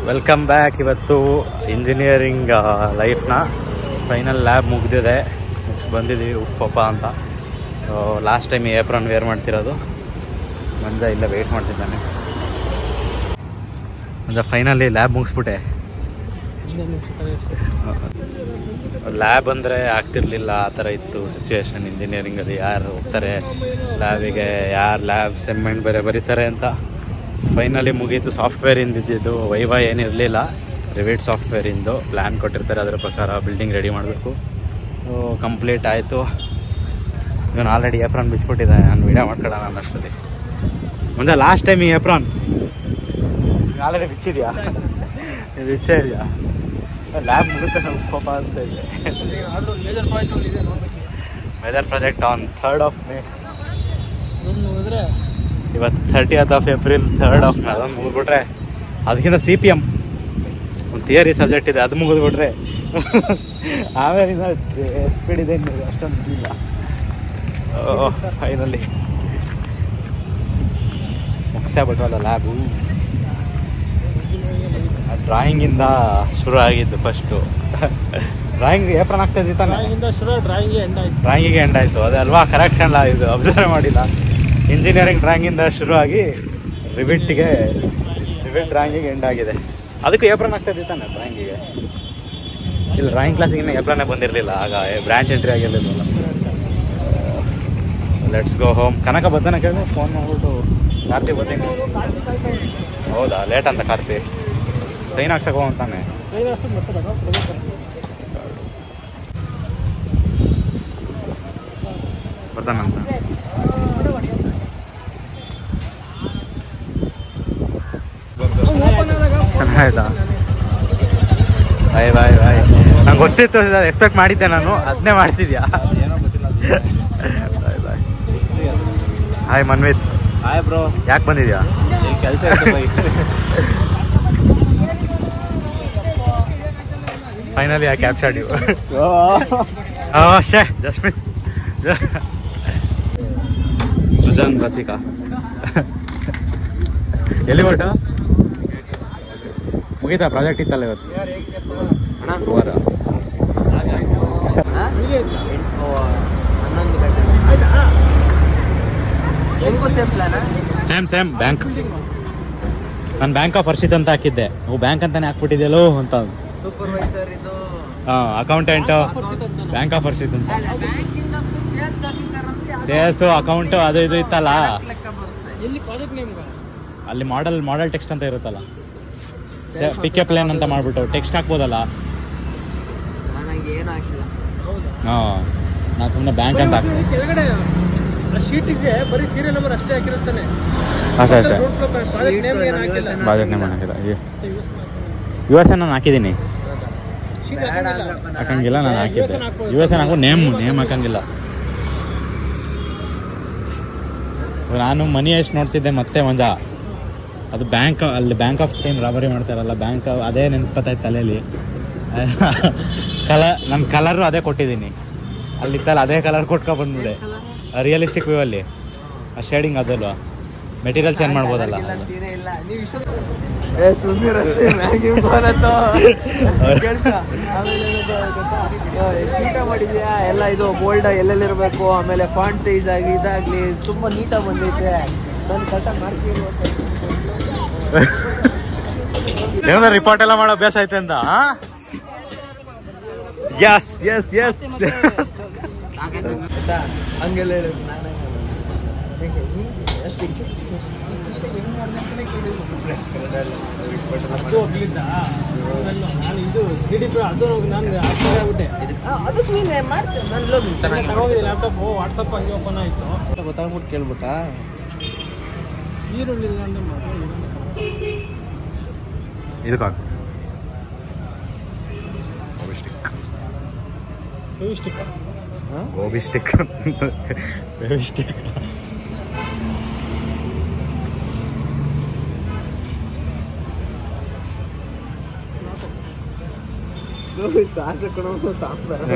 Welcome back. ಇವತ್ತು engineering ಲೈಫ್ನ final lab ಮುಗಿದಿದೆ, ಬಂದಿದ್ದೀವಿ ಉಪ್ಪಪ್ಪ ಅಂತ. ಲಾಸ್ಟ್ ಟೈಮ್ ಏಪ್ರನ್ ವೇರ್ ಮಾಡ್ತಿರೋದು. ಮಂಜ ಇಲ್ಲ ವೆಯ್ಟ್ ಮಾಡ್ತಿದ್ದಾನೆ. ಮಂಜ ಫೈನಲಿ ಲ್ಯಾಬ್ ಮುಗಿಸ್ಬಿಟ್ಟೆ. ಲ್ಯಾಬ್ ಅಂದರೆ ಆಗ್ತಿರ್ಲಿಲ್ಲ, ಆ ಥರ ಇತ್ತು ಸಿಚುವೇಶನ್ ಇಂಜಿನಿಯರಿಂಗಲ್ಲಿ. ಯಾರು ಹೋಗ್ತಾರೆ ಲ್ಯಾಬಿಗೆ, ಯಾರು ಲ್ಯಾಬ್ ಸೆಮ್ಮೆಂಟ್ ಬೇರೆ ಬರೀತಾರೆ ಅಂತ. ಫೈನಲಿ ಮುಗೀತು. ಸಾಫ್ಟ್ವೇರಿಂದ ಇದ್ದಿದ್ದು ವೈವಾ ಏನಿರಲಿಲ್ಲ, ರಿವಿಟ್ ಸಾಫ್ಟ್ವೇರಿಂದು ಪ್ಲ್ಯಾನ್ ಕೊಟ್ಟಿರ್ತಾರೆ, ಅದರ ಪ್ರಕಾರ ಬಿಲ್ಡಿಂಗ್ ರೆಡಿ ಮಾಡಬೇಕು. ಕಂಪ್ಲೀಟ್ ಆಯಿತು. ಇವನು ಆಲ್ರೆಡಿ ಏಪ್ರಾನ್ ಬಿಚ್ಚಿಬಿಟ್ಟಿದ್ದಾನೆ. ನಾನು ವೀಡಿಯೋ ಮಾಡ್ಕೊಳ್ಳೋಣ ಅನ್ನೋಷ್ಟೊತ್ತಿಗೆ. ಮುಂದೆ ಲಾಸ್ಟ್ ಟೈಮ್ ಈ ಏಪ್ರಾನ್ ಆಲ್ರೆಡಿ ಬಿಚ್ಚಿದ್ಯಾ? ಬಿಚ್ಚೇ ಇದೆಯಾ? ಲ್ಯಾಬ್ ಮುಗುತ್ತೆ ನಮ್ಗೆ ಪಾಪ ಅನಿಸ್ತಾ ಇದೆ. Measure project on 3rd of May. ಇವತ್ತು 30th of April, 3rd of May. ಅದೊಂದು ಮುಗಿದ್ಬಿಟ್ರೆ, ಅದಕ್ಕಿಂತ CPM ಒಂದು ಥಿಯರಿ ಸಬ್ಜೆಕ್ಟ್ ಇದೆ, ಅದು ಮುಗಿದ್ಬಿಟ್ರೆ ಆಮೇಲೆ ಸ್ಪೀಡ್ ಇದೆ. ಅಷ್ಟೊಂದು ಇಲ್ಲ. Finally ಮುಗಿಸ್ಬಿಟ್ವಲ್ಲ lab. ಡ್ರಾಯಿಂಗಿಂದ ಶುರು ಆಗಿದ್ದು ಫಸ್ಟು. ಡ್ರಾಯಿಂಗ್ ಏಪ್ರನ್ ಆಗ್ತಾಯಿದ್ದು ತಾನೆ, ಡ್ರಾಯಿಂಗಿಗೆ ಎಂಡ್ ಆಯಿತು. ಅದೇ ಅಲ್ವಾ ಕರೆಕ್ಟ್ ಅಲ್ಲ, ಇದು ಅಬ್ಸರ್ವ್ ಮಾಡಿಲ್ಲ. ಇಂಜಿನಿಯರಿಂಗ್ ಡ್ರಾಯಿಂಗಿಂದ ಶುರುವಾಗಿ ರಿವಿಟ್ ಡ್ರಾಯಿಂಗಿಗೆ ಎಂಡ್ ಆಗಿದೆ. ಅದಕ್ಕೂ ಏಪ್ರನ್ ಆಗ್ತಾಯಿದ್ದು ತಾನೆ ಡ್ರಾಯಿಂಗಿಗೆ. ಇಲ್ಲಿ ಡ್ರಾಯಿಂಗ್ ಕ್ಲಾಸಿಗೆ ಇನ್ನೂ ಏಪ್ರನ್ನೇ ಬಂದಿರಲಿಲ್ಲ, ಆಗ ಬ್ರಾಂಚ್ ಎಂಟ್ರಿ ಆಗಿರಲಿಲ್ಲ. Let's go home. ಕನಕ ಬರ್ತಾನೆ ಕೇಳಿ ಫೋನ್ ಮಾಡ್ಬಿಟ್ಟು, ಕಾರ್ತಿ ಬರ್ತೀನಿ. ಹೌದಾ, ಲೇಟ್ ಅಂತ ಕಾರ್ತಿ ಸೈನ್ ಹಾಕ್ಸಕೋ ಅಂತಾನೆ. ಬರ್ತಾನಂತ. ಚೆನ್ನಾಯ್ತಾ? ಬಾಯ್ ಬಾಯ್ ಬಾಯ್. ನಂಗೆ ಗೊತ್ತಿತ್ತು, ಎಕ್ಸ್ಪೆಕ್ಟ್ ಮಾಡಿದ್ದೆ ನಾನು. ಅದನ್ನೇ ಮಾಡ್ತಿದ್ಯಾ? Bye bye. Hi Manvith. Hi bro. ಯಾಕೆ ಬಂದಿದ್ಯಾ? ಕೆಲಸ finally ah captured you. She just miss. Srujan Rasika ಎಲ್ಲಿ ಹೊರಟ? ಮುಗೀತಾ ಪ್ರಾಜೆಕ್ಟ್ ಇತ್ತಲ್ಲ ಇವತ್ತು? Same bank. ನಾನು ಬ್ಯಾಂಕ್ ಆಫ್ ಹರ್ಷಿತ್ ಅಂತ ಹಾಕಿದ್ದೆ, ಬ್ಯಾಂಕ್ ಅಂತಾನೆ ಹಾಕ್ಬಿಟ್ಟಿದ್ಯಲ್ಲೋ ಅಂತ. ಸೂಪರ್ವೈಸರ್ ಇದು ಅಕೌಂಟೆಂಟ್ ಬ್ಯಾಂಕ್ ಆಫ್ ಹರ್ಷಿತ್ ಅಂತ. ಸೇಲ್ಸು ಅಕೌಂಟು ಅದು ಇದು ಇತ್ತಲ್ಲ, ಅಲ್ಲಿ ಮಾಡೆಲ್ ಟೆಕ್ಸ್ಟ್ ಅಂತ ಇರುತ್ತಲ್ಲ, ಪಿಕಪ್ ಲೈನ್ ಅಂತ ಮಾಡ್ಬಿಟ್ಟು ಟೆಕ್ಸ್ಟ್ ಹಾಕ್ಬೋದಲ್ಲ. ಹಾಂ, ನಾನು ಸುಮ್ಮನೆ ಬ್ಯಾಂಕ್ ಅಂತ ಹಾಕ್ತೀನಿ. ಶೀಟಿಗೆ ಬರೀ ಸೀರಿಯಲ್ ನಂಬರ್ ಅಷ್ಟೇ ಹಾಕಿರುತ್ತಾನೆ. ಅಷ್ಟೇ ಪ್ರಾಜೆಕ್ಟ್ ನೇಮ್ ಹಾಕಿಲ್ಲ. US ನಾನು ಹಾಕಿದ್ದೀನಿ, ಹಾಕಂಗಿಲ್ಲ. ನಾನು ಹಾಕಿದ್ದೆ US ಹಾಕೋ ನೇಮ್ ಹಾಕಂಗಿಲ್ಲ. ನಾನು ಮನಿ ಎಷ್ಟು ನೋಡ್ತಿದ್ದೆ ಮತ್ತೆ ಮಂಜ. ಅದು ಬ್ಯಾಂಕ್, ಅಲ್ಲಿ ಬ್ಯಾಂಕ್ ಆಫ್ ಸ್ಟೇನ್ ರಾಬರಿ ಮಾಡ್ತಾರಲ್ಲ, ಬ್ಯಾಂಕ್ ಅದೇ ನೆನ್ಸ್ಕೊತಾಯ್ತು ತಲೆಯಲ್ಲಿ. ನನ್ನ ಕಲರು ಅದೇ ಕೊಟ್ಟಿದ್ದೀನಿ. ಅಲ್ಲಿತ್ತಲ್ಲ ಅದೇ ಕಲರ್ ಕೊಟ್ಕೊ ಬಂದ್ಬಿಡೆ. ರಿಯಲಿಸ್ಟಿಕ್ ವ್ಯೂ ಅಲ್ಲಿ ಆ ಶೇಡಿಂಗ್ ಅದಲ್ವಾ, ಮೆಟೀರಿಯಲ್ ಚೇಂಜ್ ಮಾಡ್ಬೋದಲ್ಲ. ಮಾಡಿದ್ಯಾ ಎಲ್ಲ ಇದು ಬೋಲ್ಡ್ ಎಲ್ಲೆಲ್ಲಿರ್ಬೇಕು, ಆಮೇಲೆ ಫಾಂಟ್ ಸೈಜ್ ಆಗಿ ಇದಾಗ್ಲಿ ತುಂಬಾ ನೀಟಾಗಿ ಬಂದೈತೆ. ನಾನು ಕರೆಕ್ಟಾಗಿ ಮಾಡ್ತೀನಿ. ಏನಾದ್ರು ರಿಪೋರ್ಟ್ ಎಲ್ಲ ಮಾಡೋ ಅಭ್ಯಾಸ ಐತೆ ಅಂತ. Yes yes yes. ಹಂಗೆಲ್ಲ ಲ್ಯಾಪ್ಟಾಪ್ ವಾಟ್ಸಪ್ ಹಂಗೆ ಓಪನ್ ಆಯ್ತು. ಗೊತ್ತಾಗ್ಬಿಟ್ಟು ಕೇಳ್ಬಿಟ್ಟ. ಈರುಳ್ಳಿ ಇದಕ್ಕೆ ಗೋಬಿ ಸ್ಟಿಕ್.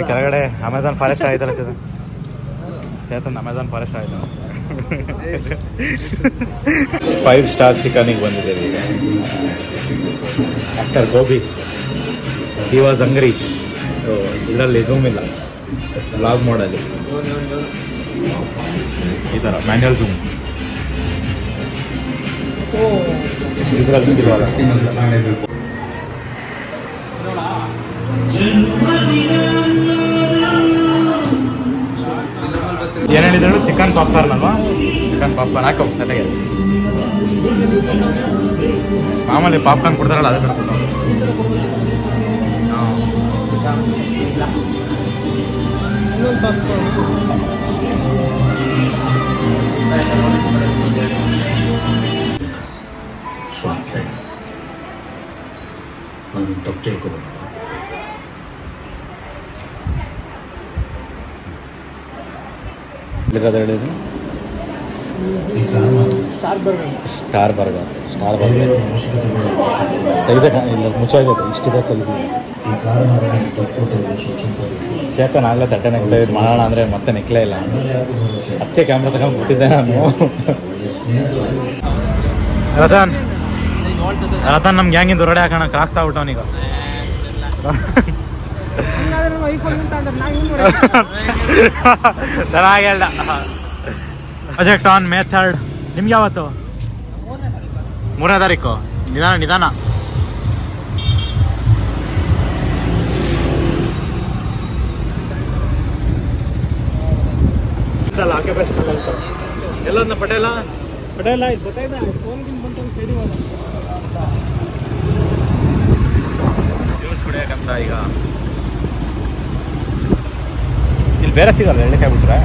ಕೆಳಗಡೆ ಅಮೆಝಾನ್ ಫಾರೆಸ್ಟ್ ಆಯ್ತಲ್ಲ ಚೇತನ್, ಅಮೆಝಾನ್ ಫಾರೆಸ್ಟ್ ಆಯ್ತು. 5 ಸ್ಟಾರ್ ಚಿಕನಿಗೆ ಬಂದಿದ್ದೇವೆ ಈಗ. ಆಫ್ಟರ್ ಗೋಬಿ ಹಿ ವಾಸ್ ಹಂಗ್ರಿ. ಇದರಲ್ಲಿ ಝೂಮ್ ಇಲ್ಲ, ವ್ಲಾಗ್ ಮೋಡಲ್ಲಿ ಈ ಥರ ಮ್ಯಾನ್ಯಲ್ ಝೂಮ್ ಇದರಲ್ಲಿ ಇಲ್ವಲ್ಲ. ಏನು ಹೇಳಿದ್ರು? ಚಿಕನ್ ಪಾಪ್ಕಾರ್ನ್ ಅಲ್ವಾ? ಚಿಕನ್ ಪಾಪ್ಕಾರ್ನ್ ಹಾಕೋ ಜೊತೆಗೆ. ಮಾಮೂಲಿ ಪಾಪ್ಕಾರ್ನ್ ಕೊಡ್ತಾರಲ್ಲ ಅದೇ ಥರ ಕೊಟ್ಟು. ಇನ್ನೊಂದು ಸಾಸ್ ತಪ್ಪು ತಿಳ್ಕೊಬೇಕು. ಹೇಳಿದ್ದು star burger. Star burger size ಇಲ್ಲ ಮುಚ್ಚೋಗಿದೆ, ಇಷ್ಟಿದೆ ಸೈಜ್. ಚೇತನ್ ಆಗಲೇ ತಟ್ಟೆ ನೆಕ್ತಾ ಇದು ಮಾಡೋಣ ಅಂದರೆ ಮತ್ತೆ ನೆಕ್ಲೇ ಇಲ್ಲ. ಅದಕ್ಕೆ ಕ್ಯಾಮ್ರಾ ತಗೊಂಡು ಬಿಟ್ಟಿದ್ದೆ ನಾನು. ರತನ್ ನಮ್ಗೆ ಗ್ಯಾಂಗಿಂದ ಹೊರಡೆ ಹಾಕೋಣ ಕ್ರಾಸ್ ತಾಗ್ಬಿಟ್ಟವನೀಗ. ಚೆನ್ನಾಗಿ ಹೇಳ್ದ. Project on May 3rd. ನಿಮ್ಗೆ ಯಾವತ್ತು? 3ನೇ ತಾರೀಕು. ನಿಧಾನ ಎಲ್ಲದನ್ನ ಪಟೇಲ ಇದು ಗೊತ್ತಾಯ್ತಾ? ಫೋನ್ಗಿಂತ ಬಂತು ಸೈಡಿ ಹೋದ ಜ್ಯೂಸ್ ಕುಡಿಯೋಕ್ಕಂತ ಈಗ ಇಲ್ಲಿ ಬೇರೆ ಸಿಗಲ್ಲ ಎಳ್ಳೆಕಾಯಿ ಬಿಟ್ರೆ.